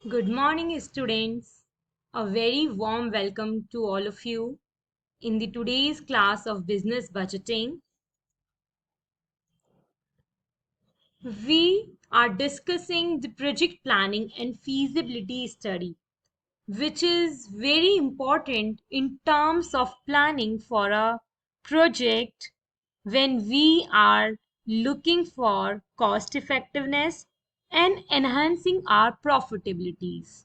Good morning, students. A very warm welcome to all of you in the today's class of business budgeting. We are discussing the project planning and feasibility study, which is very important in terms of planning for a project when we are looking for cost effectiveness and enhancing our profitabilities.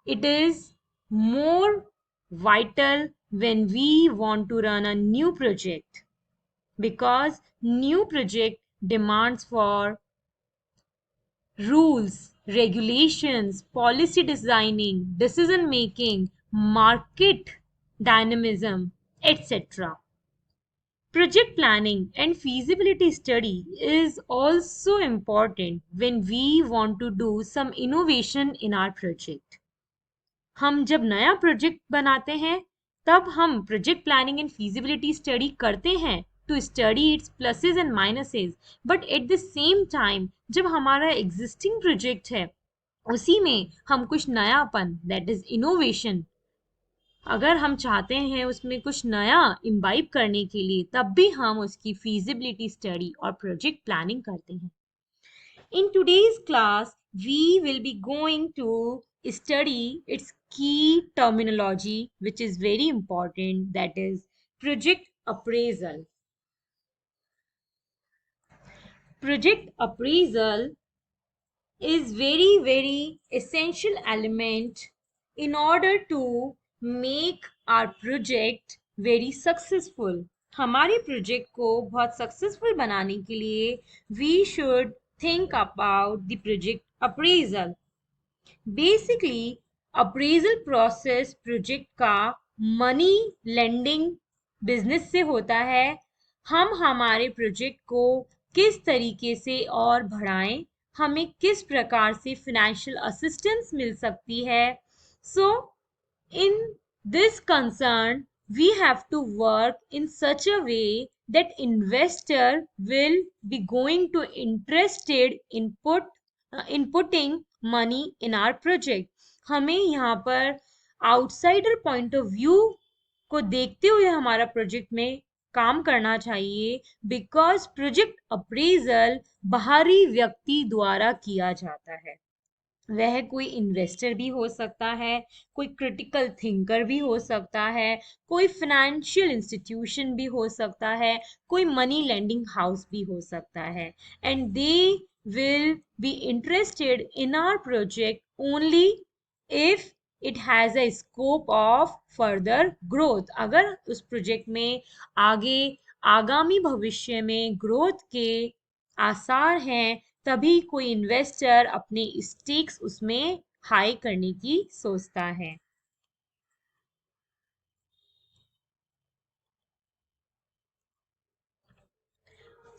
It is more vital when we want to run a new project because new project demands for rules, regulations, policy designing, decision making, market dynamism, etc. Project planning and feasibility study is also important when we want to do some innovation in our project. हम जब नया project बनाते हैं तब हम project planning and feasibility study करते हैं to study its pluses and minuses but at the same time जब हमारा एग्जिस्टिंग प्रोजेक्ट है उसी में हम कुछ नयापन दैट इज इनोवेशन अगर हम चाहते हैं उसमें कुछ नया इम्बाइब करने के लिए तब भी हम उसकी फीजिबिलिटी स्टडी और प्रोजेक्ट प्लानिंग करते हैं. In today's class, we will be going to study its key terminology, which is very important, that is project appraisal. Project appraisal is very essential element in order to make our project very successful. हमारे project को बहुत successful बनाने के लिए we should think about the project appraisal. Basically, appraisal process project का money lending business से होता है. हम हमारे प्रोजेक्ट को किस तरीके से और बढ़ाएं, हमें किस प्रकार से फाइनेंशियल असिस्टेंस मिल सकती है. सो in this concern we have to work in such a way that investor will be going to interested in putting money in our project. हमें यहाँ पर आउटसाइडर पॉइंट ऑफ व्यू को देखते हुए हमारा प्रोजेक्ट में काम करना चाहिए बिकॉज प्रोजेक्ट अप्रेजल बाहरी व्यक्ति द्वारा किया जाता है. वह कोई इन्वेस्टर भी हो सकता है, कोई क्रिटिकल थिंकर भी हो सकता है, कोई फाइनेंशियल इंस्टीट्यूशन भी हो सकता है, कोई मनी लेंडिंग हाउस भी हो सकता है. And they will be interested in our project only if it has a scope of further growth. अगर उस प्रोजेक्ट में आगे आगामी भविष्य में ग्रोथ के आसार हैं तभी कोई इन्वेस्टर अपने स्टेक्स उसमें हाई करने की सोचता है.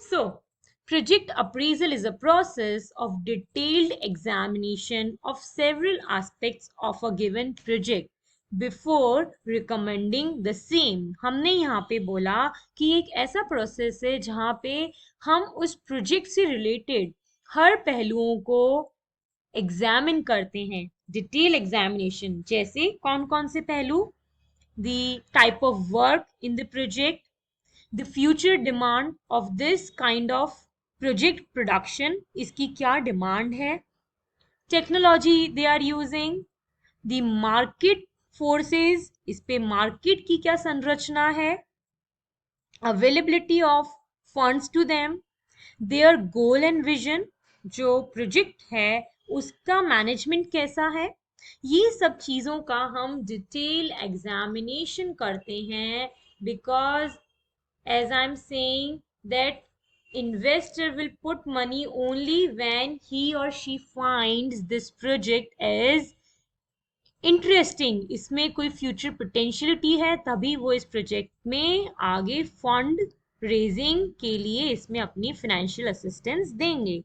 So, project appraisal is a process of detailed examination of several aspects of a given project before recommending the same. हमने यहाँ पे बोला कि एक ऐसा प्रोसेस है जहाँ पे हम उस प्रोजेक्ट से रिलेटेड हर पहलुओं को एग्जामिन करते हैं. डिटेल एग्जामिनेशन जैसे कौन कौन से पहलू, the type of work in the project, the future demand of this kind of project production, इसकी क्या डिमांड है, technology they are using, the market forces, इस पे मार्केट की क्या संरचना है, availability of funds to them, their goal and vision, जो प्रोजेक्ट है उसका मैनेजमेंट कैसा है. ये सब चीज़ों का हम डिटेल एग्जामिनेशन करते हैं because as I'm saying that investor will put money only when he or she finds this project as interesting, इसमें कोई फ्यूचर पोटेंशियलिटी है तभी वो इस प्रोजेक्ट में आगे फंड रेजिंग के लिए इसमें अपनी फाइनेंशियल असिस्टेंस देंगे.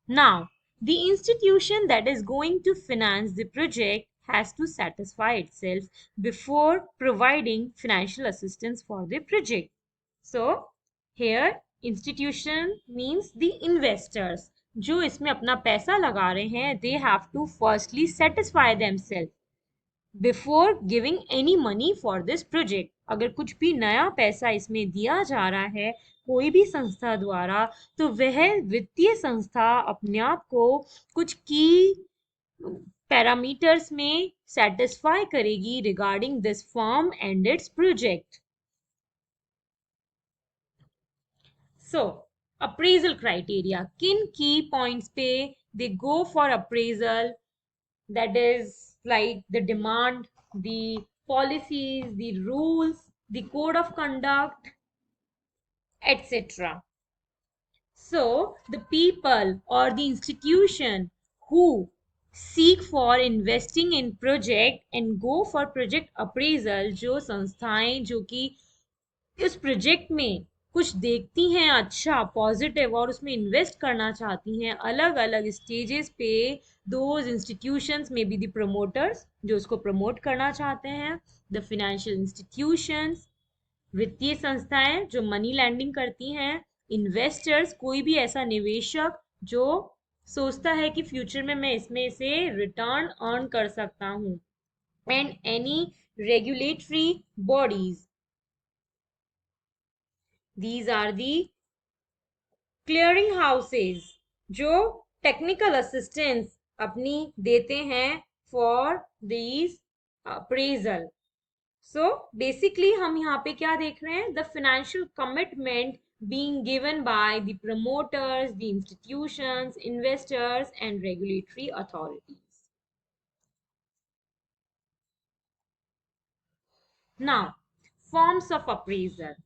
Now the institution that is going to finance the project has to satisfy itself before providing financial assistance for the project. So here institution means the investors. जो इसमें अपना पैसा लगा रहे हैं, they have to firstly satisfy themselves before giving any money for this project. अगर कुछ भी नया पैसा इसमें दिया जा रहा है कोई भी संस्था द्वारा, तो वह वित्तीय संस्था अपने आप को कुछ की पैरामीटर्स में सेटिस्फाई करेगी regarding this firm and its project. So appraisal criteria, किन की पॉइंट्स पे they go for appraisal, that is like the demand, the policies, the rules, the code of conduct, etc. So the people or the institution who seek for investing in project and go for project appraisal, जो संस्थाएं जो कि इस project में कुछ देखती हैं अच्छा पॉजिटिव और उसमें इन्वेस्ट करना चाहती हैं अलग अलग स्टेजेस पे, दोज इंस्टीट्यूशंस में बी द प्रमोटर्स जो उसको प्रमोट करना चाहते हैं, द फाइनेंशियल इंस्टीट्यूशंस वित्तीय संस्थाएं जो मनी लैंडिंग करती हैं, इन्वेस्टर्स कोई भी ऐसा निवेशक जो सोचता है कि फ्यूचर में मैं इसमें से रिटर्न अर्न कर सकता हूँ, and any regulatory bodies. These are the clearing houses जो टेक्निकल असिस्टेंस अपनी देते हैं for these appraisal. So basically हम यहाँ पे क्या देख रहे हैं, the financial commitment being given by the promoters, the institutions, investors and regulatory authorities. Now, forms of appraisal.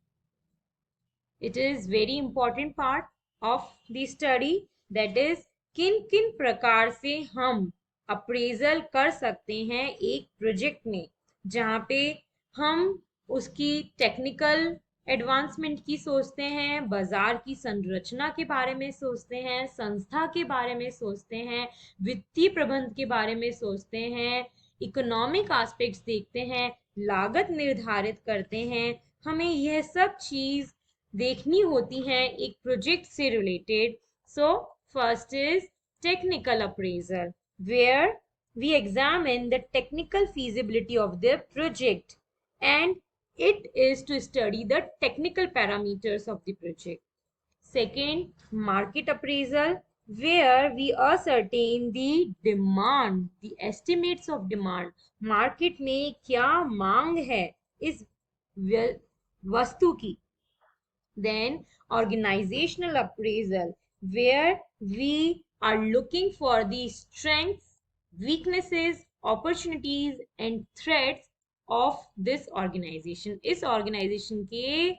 It is very important part of the study, that is किन किन प्रकार से हम अप्रेजल कर सकते हैं एक प्रोजेक्ट में, जहाँ पे हम उसकी टेक्निकल एडवांसमेंट की सोचते हैं, बाजार की संरचना के बारे में सोचते हैं, संस्था के बारे में सोचते हैं, वित्तीय प्रबंध के बारे में सोचते हैं, इकोनॉमिक एस्पेक्ट्स देखते हैं, लागत निर्धारित करते हैं। हमें यह सब चीज देखनी होती हैं एक प्रोजेक्ट से related. So first is technical appraisal, where we examine the technical feasibility of the project, and it is to study the technical parameters of the project. Second, market appraisal, where we ascertain the demand, the estimates of demand. Market में क्या मांग है इस वस्तु की. Then organizational appraisal, where we are looking for the strengths, weaknesses, opportunities and threats of this organization. इस organization के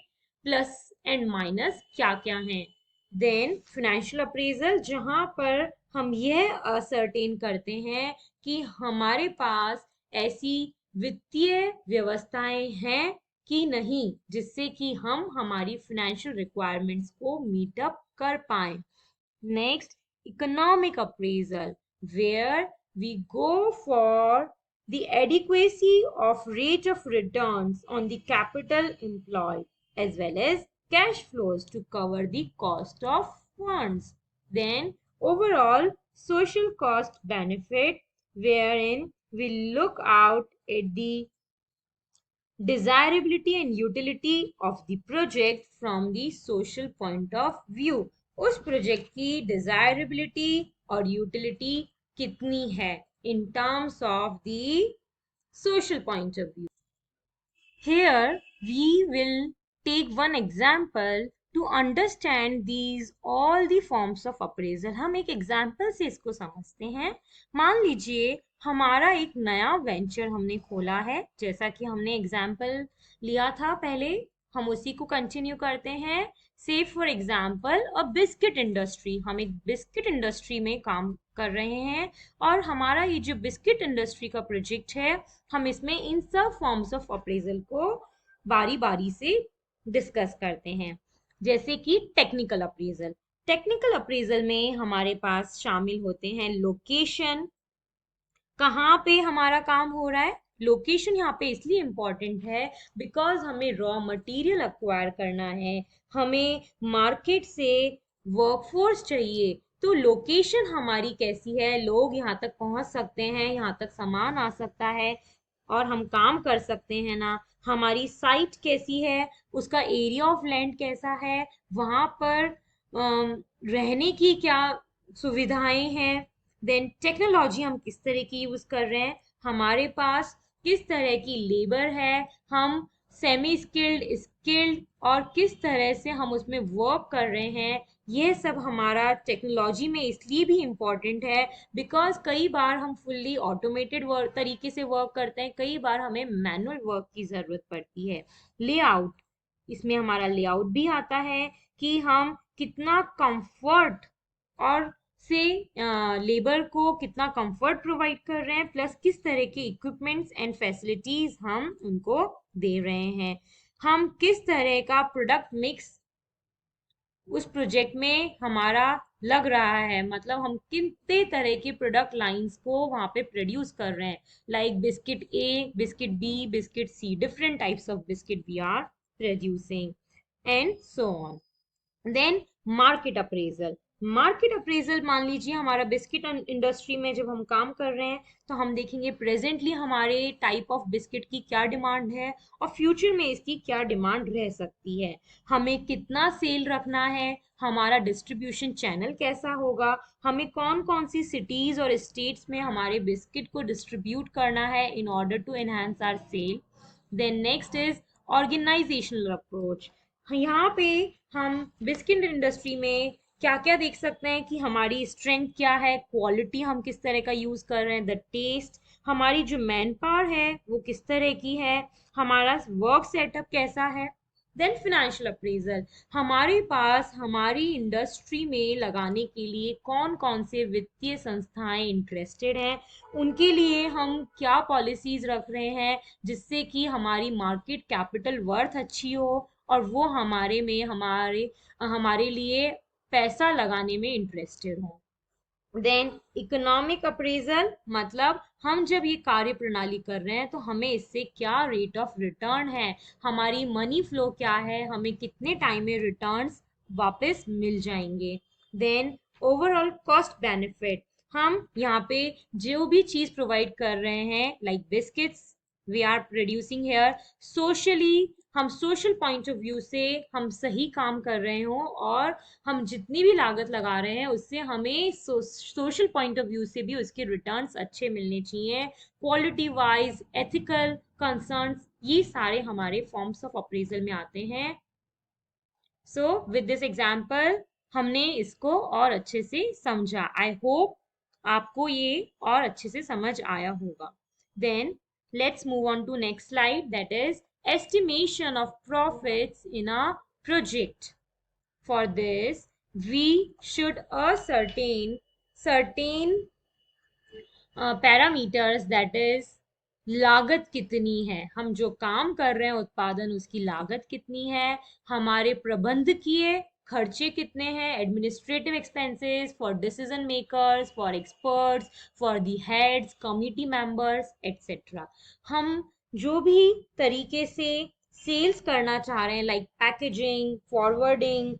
plus and minus क्या क्या हैं. Then financial appraisal, जहाँ पर हम यह ascertain करते हैं कि हमारे पास ऐसी वित्तीय व्यवस्थाएं हैं कि नहीं जिससे कि हम हमारी फाइनेंशियल रिक्वायरमेंट्स को मीट अप कर पाए. Next, economic appraisal, where we go for the adequacy of rate of returns on the capital employed as well as cash flows to cover the cost of funds. Then overall social cost benefit, wherein we look out at the desirability and utility of the project from the social point of view. उस project की desirability और utility कितनी है in terms of the social point of view. Here we will take one example to understand these all the forms of appraisal. हम एक example से इसको समझते हैं. मान लीजिए हमारा एक नया वेंचर हमने खोला है, जैसा कि हमने एग्जाम्पल लिया था पहले, हम उसी को कंटिन्यू करते हैं. से for example a biscuit industry, हम एक बिस्किट इंडस्ट्री में काम कर रहे हैं और हमारा ये जो बिस्किट इंडस्ट्री का प्रोजेक्ट है, हम इसमें इन सब फॉर्म्स ऑफ अप्रेजल को बारी बारी से डिस्कस करते हैं. जैसे कि टेक्निकल अप्रेजल. टेक्निकल अप्रेजल में हमारे पास शामिल होते हैं लोकेशन, कहाँ पे हमारा काम हो रहा है. लोकेशन यहाँ पे इसलिए इम्पोर्टेंट है बिकॉज हमें रॉ मटेरियल अक्वायर करना है, हमें मार्केट से वर्कफोर्स चाहिए, तो लोकेशन हमारी कैसी है, लोग यहाँ तक पहुंच सकते हैं, यहाँ तक सामान आ सकता है और हम काम कर सकते हैं ना, हमारी साइट कैसी है, उसका एरिया ऑफ लैंड कैसा है, वहां पर रहने की क्या सुविधाएं हैं, देन टेक्नोलॉजी हम किस तरह की यूज कर रहे हैं, हमारे पास किस तरह की लेबर है, हम सेमी स्किल्ड, स्किल्ड और किस तरह से हम उसमें वर्क कर रहे हैं, यह सब हमारा टेक्नोलॉजी में इसलिए भी इम्पोर्टेंट है बिकॉज कई बार हम फुल्ली ऑटोमेटेड वर्क तरीके से वर्क करते हैं, कई बार हमें मैनुअल वर्क की जरूरत पड़ती है। लेआउट, इसमें हमारा लेआउट भी आता है कि हम कितना कंफर्ट और से लेबर को कितना कंफर्ट प्रोवाइड कर रहे हैं, प्लस किस तरह के इक्विपमेंट्स एंड फैसिलिटीज हम उनको दे रहे हैं, हम किस तरह का प्रोडक्ट मिक्स उस प्रोजेक्ट में हमारा लग रहा है, मतलब हम कितने तरह के प्रोडक्ट लाइंस को वहां पे प्रोड्यूस कर रहे हैं, like biscuit A, biscuit B, biscuit C, different types of biscuit we are producing and so on. Then market appraisal, market appraisal मान लीजिए हमारा बिस्किट इंडस्ट्री में जब हम काम कर रहे हैं तो हम देखेंगे प्रेजेंटली हमारे टाइप ऑफ बिस्किट की क्या डिमांड है और फ्यूचर में इसकी क्या डिमांड रह सकती है, हमें कितना सेल रखना है, हमारा डिस्ट्रीब्यूशन चैनल कैसा होगा, हमें कौन कौन सी सिटीज और स्टेट्स में हमारे बिस्किट को डिस्ट्रीब्यूट करना है in order to enhance our sale. Then next is organisational approach, यहाँ पे हम बिस्किट इंडस्ट्री में क्या क्या देख सकते हैं कि हमारी स्ट्रेंथ क्या है, क्वालिटी हम किस तरह का यूज कर रहे हैं, द टेस्ट, हमारी जो मैन पावर है वो किस तरह की है, हमारा वर्क सेटअप कैसा है। देन फिनेंशियल अप्रेजल, हमारे पास हमारी इंडस्ट्री में लगाने के लिए कौन कौन से वित्तीय संस्थाएं इंटरेस्टेड हैं, उनके लिए हम क्या पॉलिसीज रख रहे हैं जिससे कि हमारी मार्केट कैपिटल वर्थ अच्छी हो और वो हमारे में हमारे हमारे लिए पैसा लगाने में इंटरेस्टेड हो। देन इकोनॉमिक अप्रेजल, मतलब हम जब ये कार्य प्रणाली कर रहे हैं तो हमें इससे क्या रेट ऑफ रिटर्न है, हमारी मनी फ्लो क्या है, हमें कितने टाइम में रिटर्न्स वापस मिल जाएंगे। देन ओवरऑल कॉस्ट बेनिफिट, हम यहाँ पे जो भी चीज प्रोवाइड कर रहे हैं like biscuits we are producing here, socially हम सोशल पॉइंट ऑफ व्यू से हम सही काम कर रहे हो और हम जितनी भी लागत लगा रहे हैं उससे हमें सोशल पॉइंट ऑफ व्यू से भी उसके रिटर्न्स अच्छे मिलने चाहिए, क्वालिटी वाइज, एथिकल कंसर्न्स, ये सारे हमारे फॉर्म्स ऑफ अप्रेजल में आते हैं। सो विद दिस एग्जाम्पल हमने इसको और अच्छे से समझा, आई होप आपको ये और अच्छे से समझ आया होगा। Then let's move on to next slide, that is estimation of profits in a project. For this we should ascertain certain parameters, that is लागत कितनी है, हम जो काम कर रहे हैं उत्पादन उसकी लागत कितनी है, हमारे प्रबंधकीय खर्चे कितने हैं, administrative expenses for decision makers, for experts, for the heads, committee members etcetera. हम जो भी तरीके से सेल्स करना चाह रहे हैं like packaging, forwarding,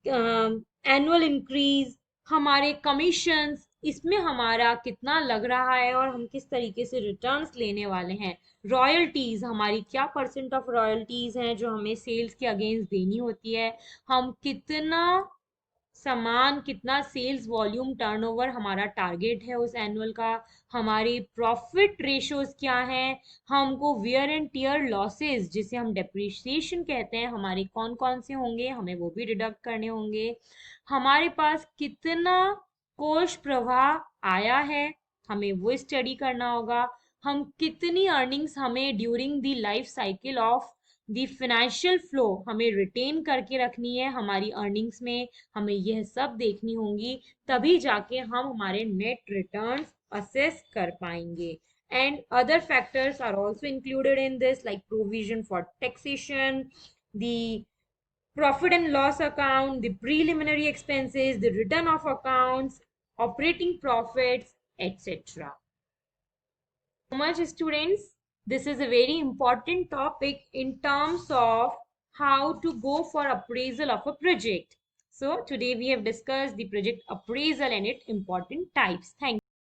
annual increase, हमारे कमीशंस, इसमें हमारा कितना लग रहा है और हम किस तरीके से रिटर्न्स लेने वाले हैं, रॉयल्टीज, हमारी क्या परसेंट ऑफ रॉयल्टीज हैं जो हमें सेल्स के अगेंस्ट देनी होती है, हम कितना सामान, कितना सेल्स वॉल्यूम टर्नओवर हमारा टारगेट है उस एनुअल का, हमारी प्रॉफिट रेशियोज क्या हैं, हमको वियर एंड टियर लॉसेस जिसे हम डेप्रिसिएशन कहते हैं हमारे कौन कौन से होंगे, हमें वो भी डिडक्ट करने होंगे, हमारे पास कितना कोष प्रवाह आया है हमें वो स्टडी करना होगा, हम कितनी अर्निंग्स हमें during the life cycle of the financial flow हमें रिटेन करके रखनी है हमारी अर्निंग्स में, हमें यह सब देखनी होंगी, तभी जाके हम हमारे नेट रिटर्न्स असेस कर पाएंगे। And other factors are also included in this like provision for taxation, the profit and loss account, the preliminary expenses, the return of accounts, operating profits, etc. So much students, this is a very important topic in terms of how to go for appraisal of a project. So today we have discussed the project appraisal and its important types. Thank you.